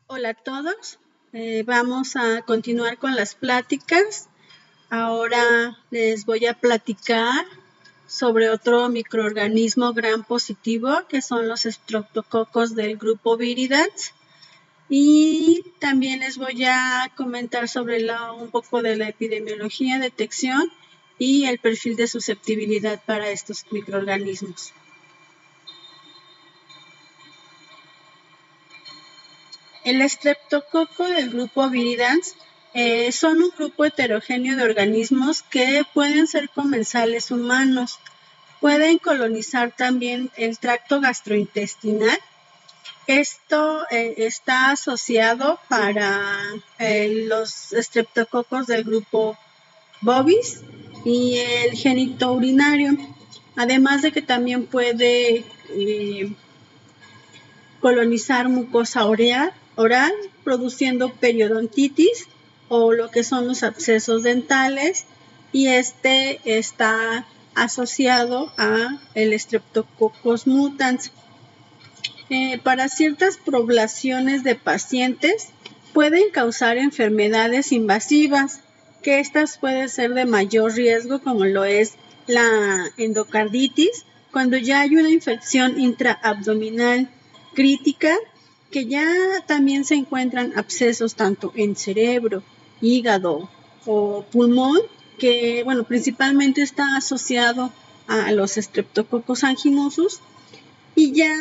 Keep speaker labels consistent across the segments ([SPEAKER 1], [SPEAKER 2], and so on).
[SPEAKER 1] Hola a todos, vamos a continuar con las pláticas. Ahora les voy a platicar sobre otro microorganismo gram positivo que son los estreptococos del grupo Viridans, y también les voy a comentar sobre un poco de la epidemiología, detección y el perfil de susceptibilidad para estos microorganismos. El estreptococo del grupo Viridans son un grupo heterogéneo de organismos que pueden ser comensales humanos. Pueden colonizar también el tracto gastrointestinal. Esto está asociado para los estreptococos del grupo bovis y el génito urinario. Además de que también puede colonizar mucosa oral, produciendo periodontitis o lo que son los abscesos dentales, y este está asociado a el Streptococcus mutans. Para ciertas poblaciones de pacientes pueden causar enfermedades invasivas, que estas pueden ser de mayor riesgo, como lo es la endocarditis, cuando ya hay una infección intraabdominal crítica, que ya también se encuentran abscesos tanto en cerebro, hígado o pulmón, que principalmente está asociado a los Streptococcus anginosus, y ya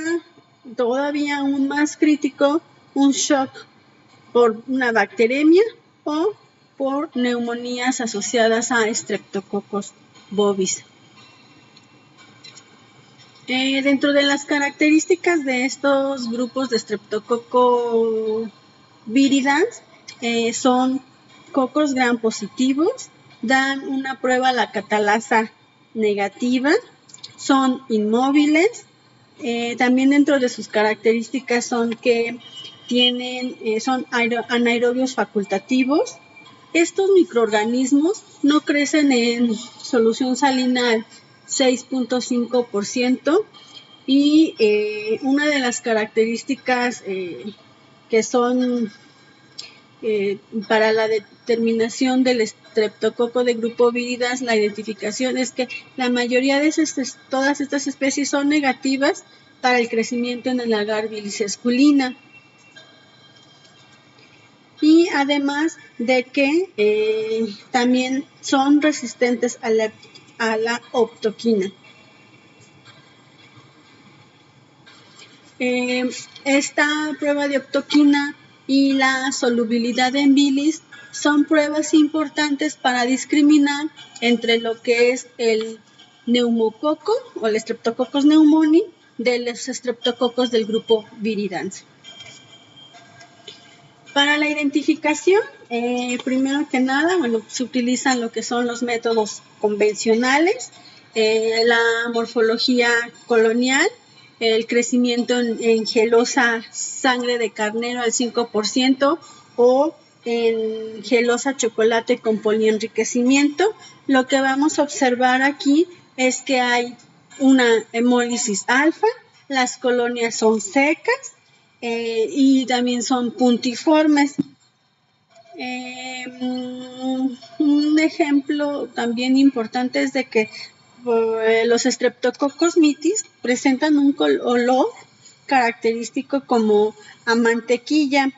[SPEAKER 1] todavía aún más crítico, un shock por una bacteremia o por neumonías asociadas a Streptococcus bovis. Dentro de las características de estos grupos de Streptococcus viridans, son cocos gram positivos, dan una prueba a la catalasa negativa, son inmóviles. También dentro de sus características son que son anaerobios facultativos. Estos microorganismos no crecen en solución salina al 6.5%, y una de las características que son para la determinación del estreptococo de grupo Viridans, la identificación es que la mayoría de todas estas especies son negativas para el crecimiento en el agar bilis esculina, y además de que también son resistentes a la optoquina. Esta prueba de optoquina y la solubilidad en bilis son pruebas importantes para discriminar entre lo que es el neumococo o el Streptococcus pneumoniae de los estreptococos del grupo Viridans. Para la identificación, primero que nada, se utilizan lo que son los métodos convencionales, la morfología colonial, el crecimiento en gelosa sangre de carnero al 5% o en gelosa chocolate con polienriquecimiento. Lo que vamos a observar aquí es que hay una hemólisis alfa, las colonias son secas, y también son puntiformes. Un ejemplo también importante es de que los Streptococcus mitis presentan un color característico como a mantequilla,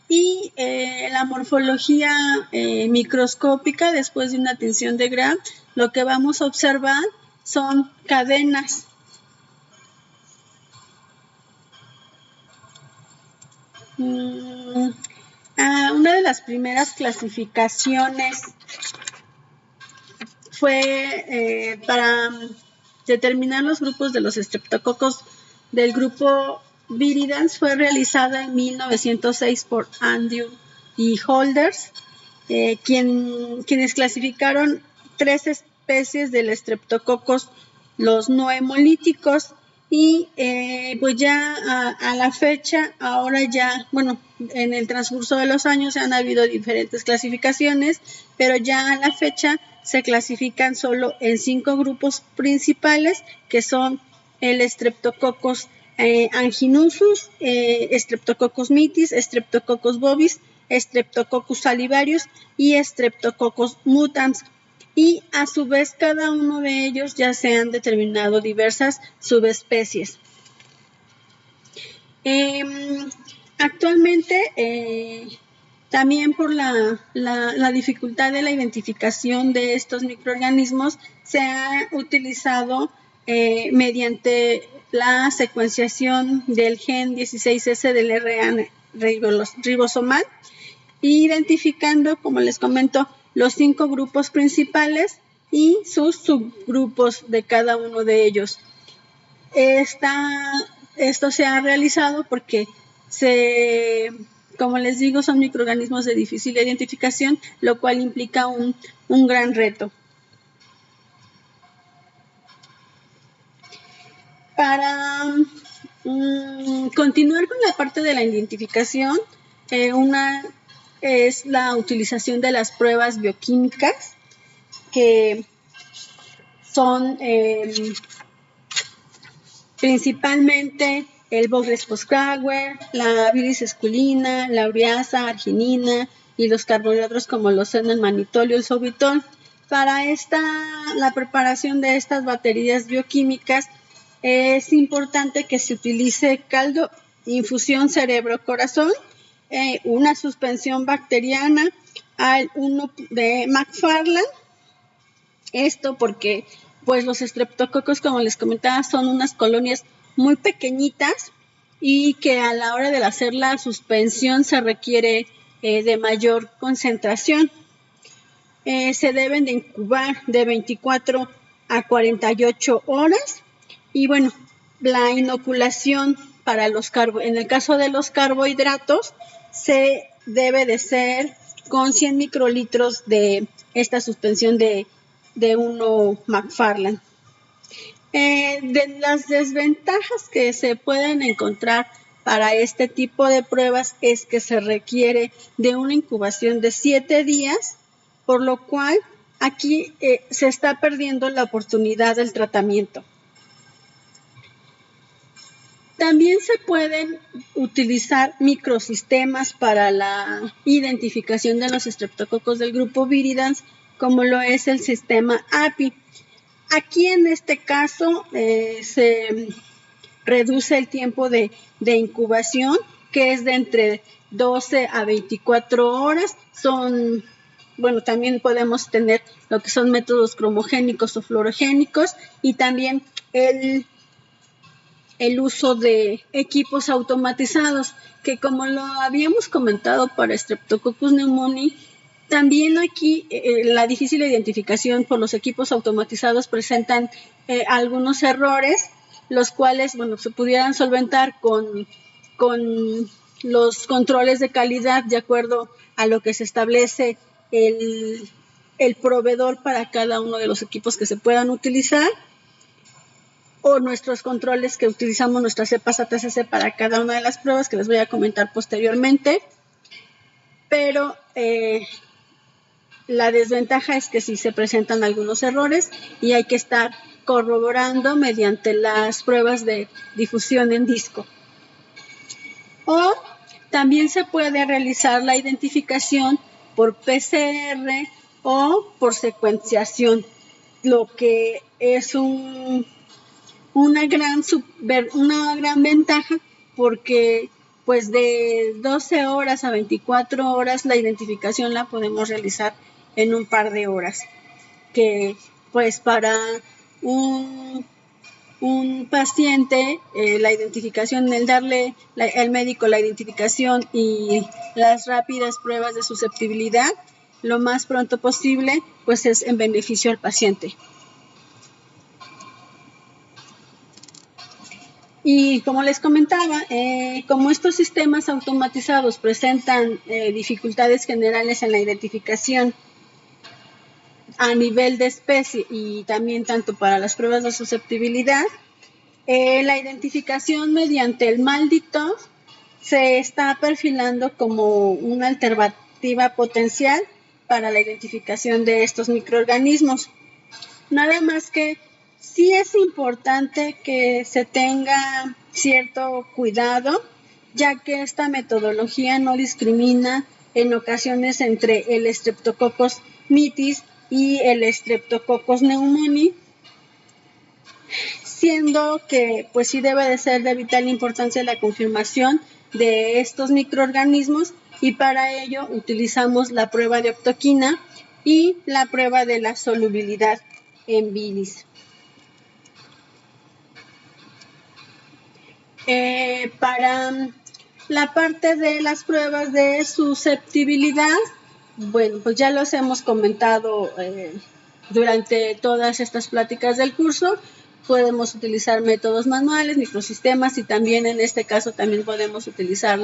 [SPEAKER 1] y la morfología microscópica después de una tinción de Gram, lo que vamos a observar son cadenas. Una de las primeras clasificaciones fue para determinar los grupos de los estreptococos del grupo Viridans, fue realizada en 1906 por Andrew y Holders, quienes clasificaron 3 especies del estreptococos, los no hemolíticos, y pues ya a la fecha, ahora ya, en el transcurso de los años han habido diferentes clasificaciones, pero ya a la fecha se clasifican solo en 5 grupos principales, que son el Streptococcus Anginusus, Streptococcus mitis, Streptococcus bovis, Streptococcus salivarius y Streptococcus mutans. Y a su vez cada uno de ellos ya se han determinado diversas subespecies. Actualmente, también por la dificultad de la identificación de estos microorganismos, se ha utilizado mediante la secuenciación del gen 16S del RNA ribosomal, identificando, como les comento, los 5 grupos principales y sus subgrupos de cada uno de ellos. Esto se ha realizado porque como les digo, son microorganismos de difícil identificación, lo cual implica un gran reto. Para continuar con la parte de la identificación, una es la utilización de las pruebas bioquímicas, que son principalmente el Vogler-Poskauer, la bilis esculina, la ureasa, arginina y los carbohidratos como los xenon-mannitol y el sorbitol. Para la preparación de estas baterías bioquímicas es importante que se utilice caldo, infusión cerebro-corazón, una suspensión bacteriana al 1 de McFarland. Esto porque pues los estreptococos, como les comentaba, son unas colonias muy pequeñitas y que a la hora de hacer la suspensión se requiere de mayor concentración. Se deben de incubar de 24 a 48 horas y bueno, la inoculación para en el caso de los carbohidratos se debe de ser con 100 microlitros de esta suspensión de 1 McFarland. De las desventajas que se pueden encontrar para este tipo de pruebas es que se requiere de una incubación de 7 días, por lo cual aquí se está perdiendo la oportunidad del tratamiento. También se pueden utilizar microsistemas para la identificación de los estreptococos del grupo Viridans, como lo es el sistema API. Aquí en este caso se reduce el tiempo de incubación, que es de entre 12 a 24 horas. También podemos tener lo que son métodos cromogénicos o fluorogénicos y también el uso de equipos automatizados, que como lo habíamos comentado para Streptococcus pneumoniae, también aquí la difícil identificación por los equipos automatizados presentan algunos errores, los cuales se pudieran solventar con los controles de calidad de acuerdo a lo que se establece el proveedor para cada uno de los equipos que se puedan utilizar, o nuestros controles que utilizamos, nuestras cepas ATCC para cada una de las pruebas que les voy a comentar posteriormente. Pero la desventaja es que sí se presentan algunos errores y hay que estar corroborando mediante las pruebas de difusión en disco. O también se puede realizar la identificación por PCR o por secuenciación, lo que es una gran ventaja, porque pues de 12 horas a 24 horas la identificación la podemos realizar en un par de horas, que pues para un paciente la identificación, el darle al médico la identificación y las rápidas pruebas de susceptibilidad lo más pronto posible, pues es en beneficio al paciente. Y como les comentaba, como estos sistemas automatizados presentan dificultades generales en la identificación a nivel de especie y también tanto para las pruebas de susceptibilidad, la identificación mediante el MALDI-TOF se está perfilando como una alternativa potencial para la identificación de estos microorganismos. Nada más que Sí es importante que se tenga cierto cuidado, ya que esta metodología no discrimina en ocasiones entre el Streptococcus mitis y el Streptococcus pneumoniae, siendo que pues sí debe de ser de vital importancia la confirmación de estos microorganismos, y para ello utilizamos la prueba de optoquina y la prueba de la solubilidad en bilis. Para la parte de las pruebas de susceptibilidad, bueno, pues ya los hemos comentado durante todas estas pláticas del curso. Podemos utilizar métodos manuales, microsistemas, y también en este caso también podemos utilizar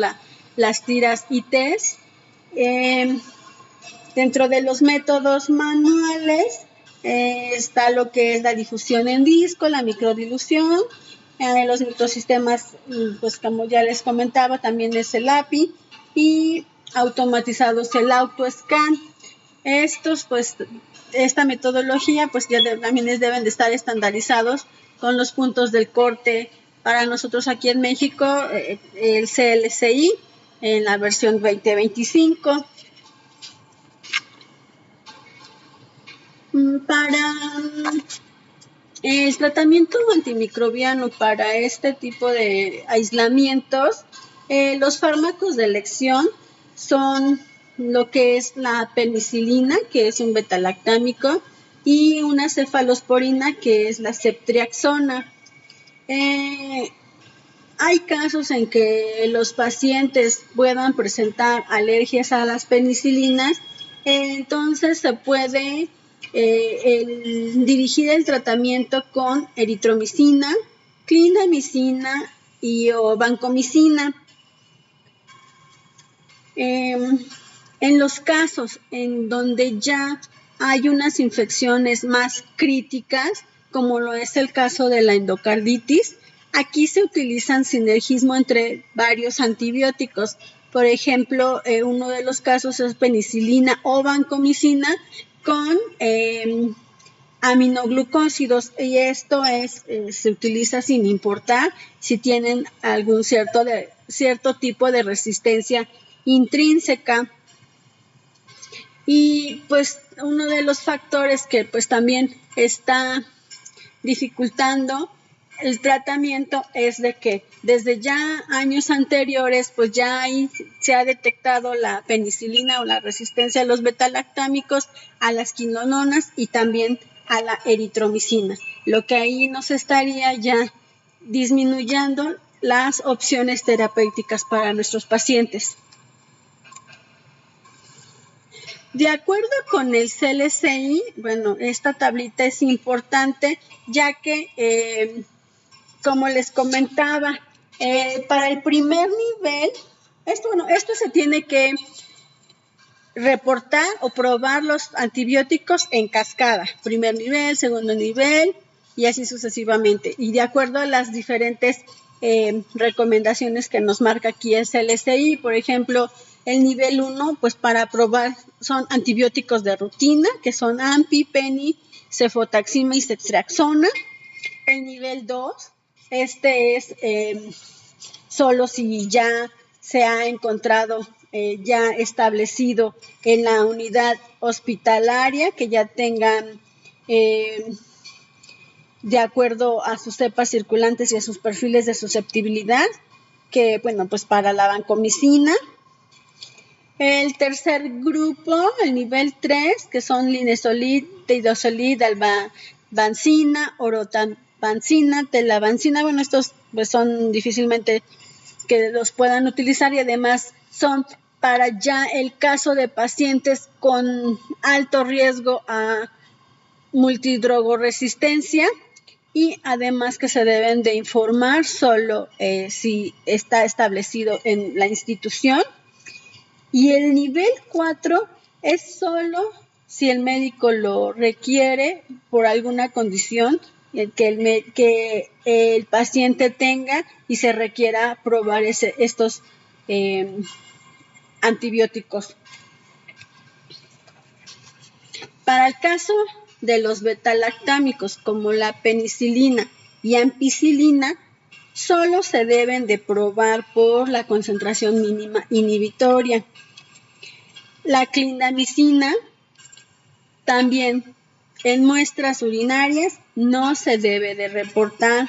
[SPEAKER 1] las tiras y test. Dentro de los métodos manuales está lo que es la difusión en disco, la microdilución. Los microsistemas, pues como ya les comentaba, también es el API, y automatizados el AutoScan. Estos, pues, esta metodología, pues ya también deben de estar estandarizados con los puntos del corte. Para nosotros aquí en México, el CLCI en la versión 2025. Para el tratamiento antimicrobiano para este tipo de aislamientos, los fármacos de elección son lo que es la penicilina, que es un betalactámico, y una cefalosporina, que es la ceftriaxona. Hay casos en que los pacientes puedan presentar alergias a las penicilinas, entonces se puede dirigir el tratamiento con eritromicina, clindamicina o vancomicina. En los casos en donde ya hay unas infecciones más críticas, como lo es el caso de la endocarditis, aquí se utilizan sinergismo entre varios antibióticos. Por ejemplo, uno de los casos es penicilina o vancomicina con aminoglucósidos, y esto se utiliza sin importar si tienen algún cierto tipo de resistencia intrínseca. Y pues uno de los factores que pues también está dificultando el tratamiento es de que desde ya años anteriores pues ya se ha detectado la penicilina o la resistencia a los betalactámicos, a las quinolonas y también a la eritromicina, lo que ahí nos estaría ya disminuyendo las opciones terapéuticas para nuestros pacientes. De acuerdo con el CLCI, bueno, esta tablita es importante ya que, como les comentaba, para el primer nivel, esto se tiene que reportar o probar los antibióticos en cascada, primer nivel, segundo nivel y así sucesivamente. Y de acuerdo a las diferentes recomendaciones que nos marca aquí el CLCI, por ejemplo, el nivel 1, pues para probar son antibióticos de rutina, que son AMPI, PENI, cefotaxima y ceftriaxona. El nivel 2, este es solo si ya se ha encontrado ya establecido en la unidad hospitalaria, que ya tengan de acuerdo a sus cepas circulantes y a sus perfiles de susceptibilidad, que bueno, pues para la vancomicina. El tercer grupo, el nivel 3, que son linezolid, teidozolid, dalbancina, orotabancina, telabancina. Bueno, estos pues son difícilmente que los puedan utilizar, y además son para ya el caso de pacientes con alto riesgo a multidrogoresistencia, y además que se deben de informar solo si está establecido en la institución. Y el nivel 4 es solo si el médico lo requiere por alguna condición que el paciente tenga y se requiera probar estos antibióticos. Para el caso de los betalactámicos, como la penicilina y ampicilina, solo se deben de probar por la concentración mínima inhibitoria. La clindamicina también en muestras urinarias no se debe de reportar.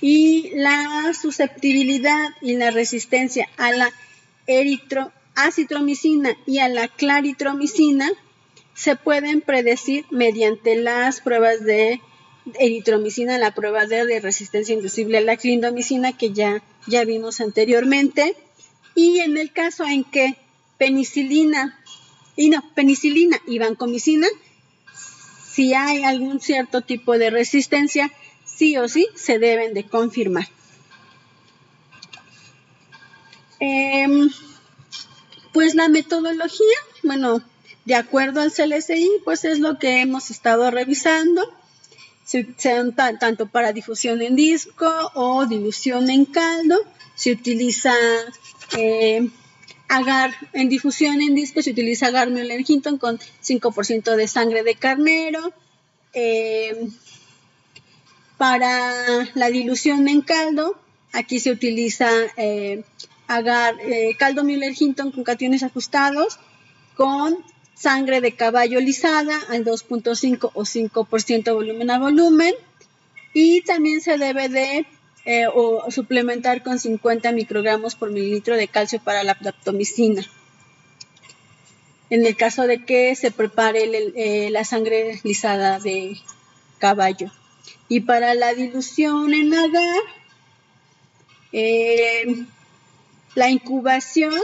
[SPEAKER 1] Y la susceptibilidad y la resistencia a la acitromicina y a la claritromicina se pueden predecir mediante las pruebas de eritromicina, la prueba de resistencia inducible a la clindamicina que ya vimos anteriormente. Y en el caso en que penicilina y vancomicina, si hay algún cierto tipo de resistencia, sí o sí se deben de confirmar. Pues la metodología, bueno, de acuerdo al CLSI, pues es lo que hemos estado revisando, sean tanto para difusión en disco o dilución en caldo. Se utiliza agar en difusión en disco, se utiliza agar Müller-Hinton con 5% de sangre de carnero. Para la dilución en caldo, aquí se utiliza agar caldo Müller-Hinton con cationes ajustados con sangre de caballo lisada al 2.5 o 5% volumen a volumen, y también se debe de suplementar con 50 microgramos por mililitro de calcio para la daptomicina, en el caso de que se prepare la sangre lisada de caballo. Y para la dilución en agar, la incubación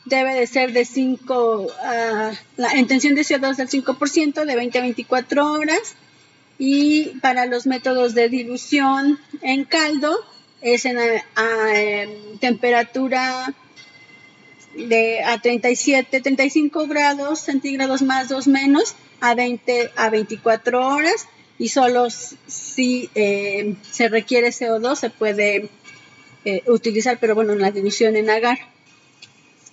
[SPEAKER 1] debe de ser de 5, en tensión de CO2 del 5%, de 20 a 24 horas. Y para los métodos de dilución en caldo es en temperatura a 35 grados centígrados más 2 menos a 20 a 24 horas, y solo si se requiere CO2 se puede utilizar, pero bueno, en la dilución en agar.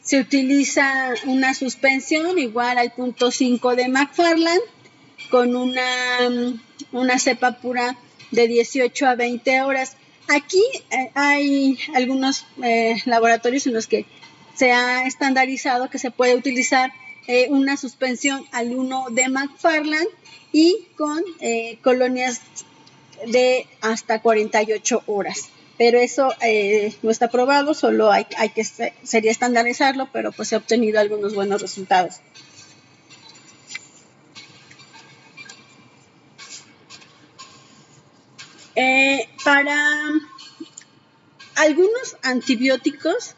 [SPEAKER 1] Se utiliza una suspensión igual al 0.5 de McFarland con una cepa pura de 18 a 20 horas. Aquí hay algunos laboratorios en los que se ha estandarizado que se puede utilizar una suspensión al 1 de McFarland y con colonias de hasta 48 horas. Pero eso no está probado, solo sería estandarizarlo, pero pues se ha obtenido algunos buenos resultados. Para algunos antibióticos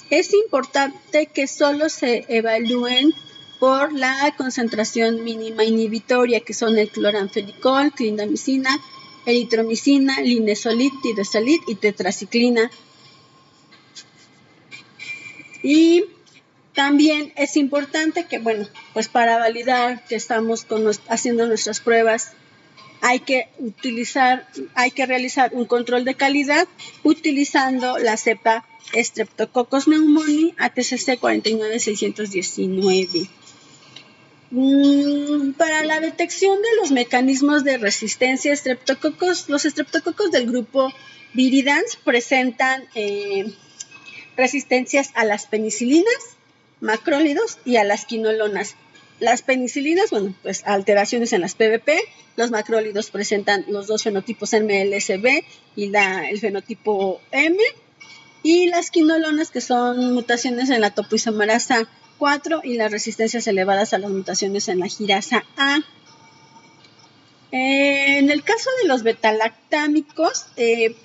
[SPEAKER 1] es importante que solo se evalúen por la concentración mínima inhibitoria, que son el cloranfenicol, clindamicina, eritromicina, linezolid, tidesolid y tetraciclina. Y también es importante que, bueno, pues para validar que estamos haciendo nuestras pruebas, hay que realizar un control de calidad utilizando la cepa Streptococcus pneumoniae ATCC 49619. Para la detección de los mecanismos de resistencia a estreptococos, los estreptococos del grupo Viridans presentan resistencias a las penicilinas, macrólidos y a las quinolonas. Las penicilinas, bueno, pues alteraciones en las PBP, los macrólidos presentan los dos fenotipos MLSB y el fenotipo M, y las quinolonas, que son mutaciones en la topoisomerasa 4 y las resistencias elevadas a las mutaciones en la girasa A. En el caso de los betalactámicos, es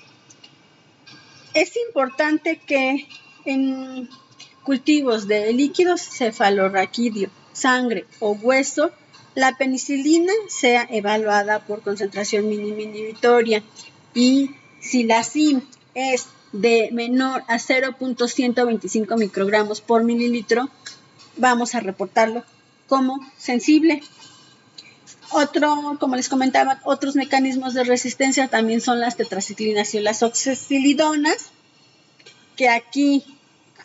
[SPEAKER 1] importante que en cultivos de líquidos cefalorraquídeo, sangre o hueso, la penicilina sea evaluada por concentración mínima inhibitoria, y si la CIM es de menor a 0.125 microgramos por mililitro, vamos a reportarlo como sensible. Como les comentaba, otros mecanismos de resistencia también son las tetraciclinas y las oxacilidonas, que aquí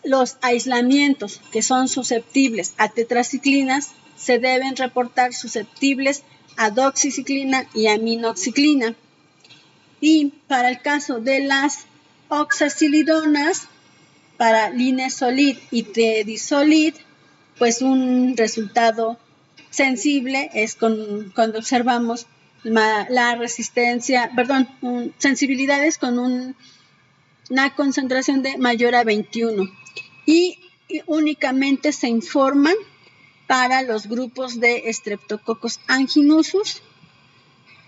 [SPEAKER 1] los aislamientos que son susceptibles a tetraciclinas se deben reportar susceptibles a doxiciclina y aminoxiclina. Y para el caso de las oxazolidonas, para linezolid y tedizolid, pues un resultado sensible es cuando observamos la resistencia, sensibilidades con una concentración de mayor a 21 y únicamente se informan para los grupos de Streptococcus anginusus,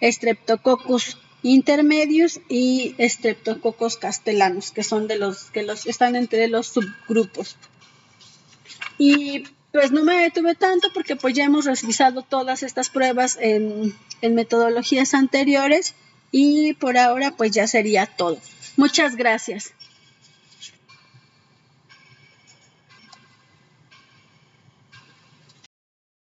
[SPEAKER 1] Streptococcus intermedios y Streptococcus castellanus, que son de los que están entre los subgrupos. Y pues no me detuve tanto porque pues ya hemos revisado todas estas pruebas en metodologías anteriores y por ahora pues ya sería todo. Muchas gracias.